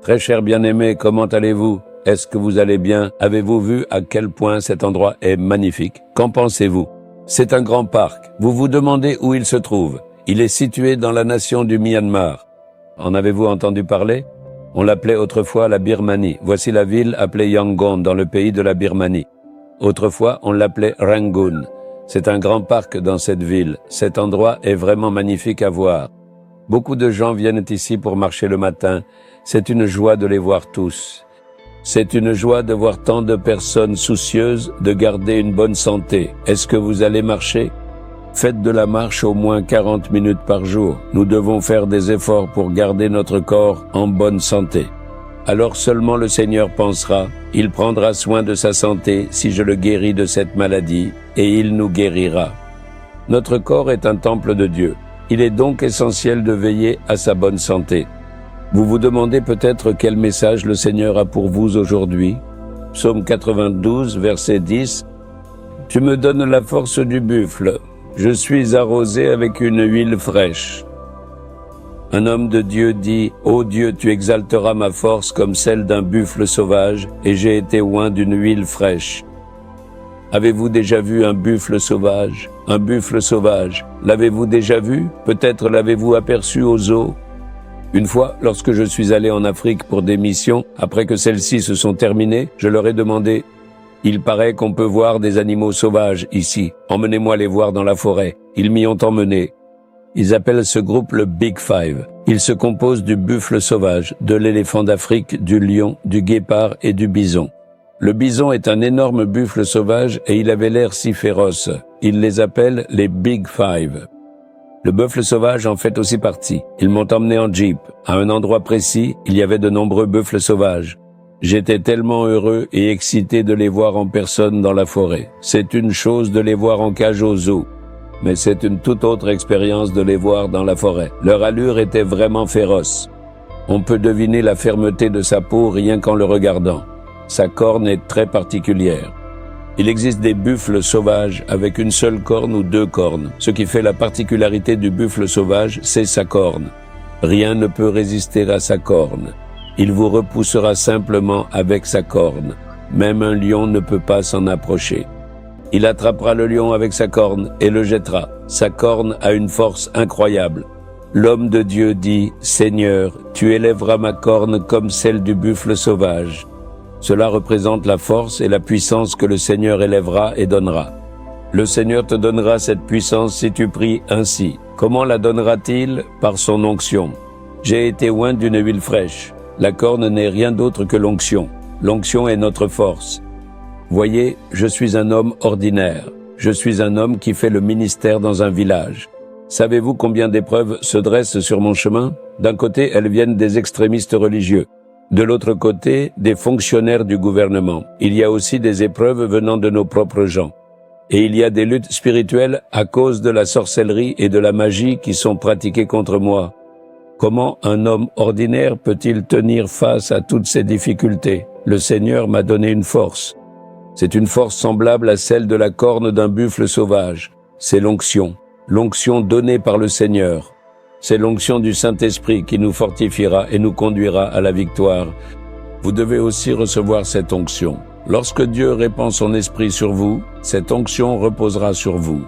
Très cher bien-aimé, comment allez-vous? Est-ce que vous allez bien? Avez-vous vu à quel point cet endroit est magnifique? Qu'en pensez-vous? C'est un grand parc. Vous vous demandez où il se trouve. Il est situé dans la nation du Myanmar. En avez-vous entendu parler? On l'appelait autrefois la Birmanie. Voici la ville appelée Yangon dans le pays de la Birmanie. Autrefois, on l'appelait Rangoon. C'est un grand parc dans cette ville. Cet endroit est vraiment magnifique à voir. Beaucoup de gens viennent ici pour marcher le matin. C'est une joie de les voir tous. C'est une joie de voir tant de personnes soucieuses de garder une bonne santé. Est-ce que vous allez marcher? Faites de la marche au moins 40 minutes par jour. Nous devons faire des efforts pour garder notre corps en bonne santé. Alors seulement le Seigneur pensera, il prendra soin de sa santé si je le guéris de cette maladie, et il nous guérira. Notre corps est un temple de Dieu. Il est donc essentiel de veiller à sa bonne santé. Vous vous demandez peut-être quel message le Seigneur a pour vous aujourd'hui. Psaume 92, verset 10. « Tu me donnes la force du buffle. Je suis arrosé avec une huile fraîche. » Un homme de Dieu dit « Ô Dieu, tu exalteras ma force comme celle d'un buffle sauvage, et j'ai été oint d'une huile fraîche. » Avez-vous déjà vu un buffle sauvage? Un buffle sauvage. L'avez-vous déjà vu? Peut-être l'avez-vous aperçu aux zoos? Une fois, lorsque je suis allé en Afrique pour des missions, après que celles-ci se sont terminées, je leur ai demandé « Il paraît qu'on peut voir des animaux sauvages ici. Emmenez-moi les voir dans la forêt. » Ils m'y ont emmené. Ils appellent ce groupe le Big Five. Il se compose du buffle sauvage, de l'éléphant d'Afrique, du lion, du guépard et du bison. Le bison est un énorme buffle sauvage et il avait l'air si féroce. Ils les appellent les Big Five. Le buffle sauvage en fait aussi partie. Ils m'ont emmené en jeep. À un endroit précis, il y avait de nombreux buffles sauvages. J'étais tellement heureux et excité de les voir en personne dans la forêt. C'est une chose de les voir en cage au zoo, mais c'est une toute autre expérience de les voir dans la forêt. Leur allure était vraiment féroce. On peut deviner la fermeté de sa peau rien qu'en le regardant. Sa corne est très particulière. Il existe des buffles sauvages avec une seule corne ou deux cornes. Ce qui fait la particularité du buffle sauvage, c'est sa corne. Rien ne peut résister à sa corne. Il vous repoussera simplement avec sa corne. Même un lion ne peut pas s'en approcher. Il attrapera le lion avec sa corne et le jettera. Sa corne a une force incroyable. L'homme de Dieu dit « Seigneur, tu élèveras ma corne comme celle du buffle sauvage. » Cela représente la force et la puissance que le Seigneur élèvera et donnera. Le Seigneur te donnera cette puissance si tu pries ainsi. Comment la donnera-t-il? Par son onction. J'ai été oint d'une huile fraîche. La corne n'est rien d'autre que l'onction. L'onction est notre force. Voyez, je suis un homme ordinaire. Je suis un homme qui fait le ministère dans un village. Savez-vous combien d'épreuves se dressent sur mon chemin? D'un côté, elles viennent des extrémistes religieux. De l'autre côté, des fonctionnaires du gouvernement. Il y a aussi des épreuves venant de nos propres gens. Et il y a des luttes spirituelles à cause de la sorcellerie et de la magie qui sont pratiquées contre moi. Comment un homme ordinaire peut-il tenir face à toutes ces difficultés? Le Seigneur m'a donné une force. C'est une force semblable à celle de la corne d'un buffle sauvage. C'est l'onction donnée par le Seigneur. C'est l'onction du Saint-Esprit qui nous fortifiera et nous conduira à la victoire. Vous devez aussi recevoir cette onction. Lorsque Dieu répand son esprit sur vous, cette onction reposera sur vous.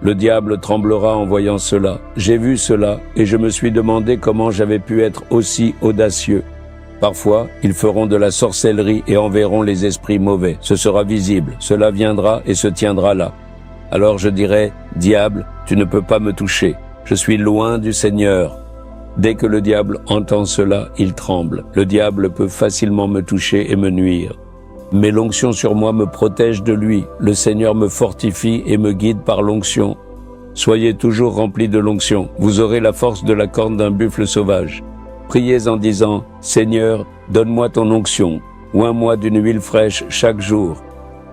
Le diable tremblera en voyant cela. J'ai vu cela et je me suis demandé comment j'avais pu être aussi audacieux. Parfois, ils feront de la sorcellerie et enverront les esprits mauvais. Ce sera visible, cela viendra et se tiendra là. Alors je dirai, « Diable, tu ne peux pas me toucher. Je suis loin du Seigneur. » Dès que le diable entend cela, il tremble. Le diable peut facilement me toucher et me nuire. Mais l'onction sur moi me protège de lui. Le Seigneur me fortifie et me guide par l'onction. Soyez toujours remplis de l'onction. Vous aurez la force de la corne d'un buffle sauvage. Priez en disant « Seigneur, donne-moi ton onction. Oins-moi d'une huile fraîche chaque jour. »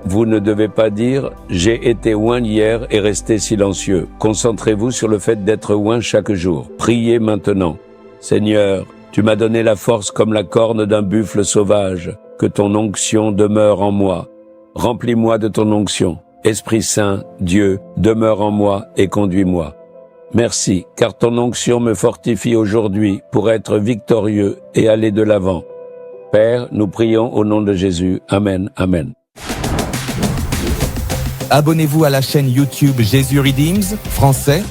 Vous ne devez pas dire « J'ai été oint hier et resté silencieux ». Concentrez-vous sur le fait d'être oint chaque jour. Priez maintenant. « Seigneur, tu m'as donné la force comme la corne d'un buffle sauvage. Que ton onction demeure en moi. Remplis-moi de ton onction. Esprit Saint, Dieu, demeure en moi et conduis-moi. Merci, car ton onction me fortifie aujourd'hui pour être victorieux et aller de l'avant. Père, nous prions au nom de Jésus. Amen, amen. Abonnez-vous à la chaîne YouTube Jésus Redeems français.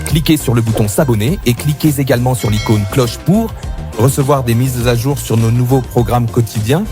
Cliquez sur le bouton s'abonner et cliquez également sur l'icône cloche pour recevoir des mises à jour sur nos nouveaux programmes quotidiens.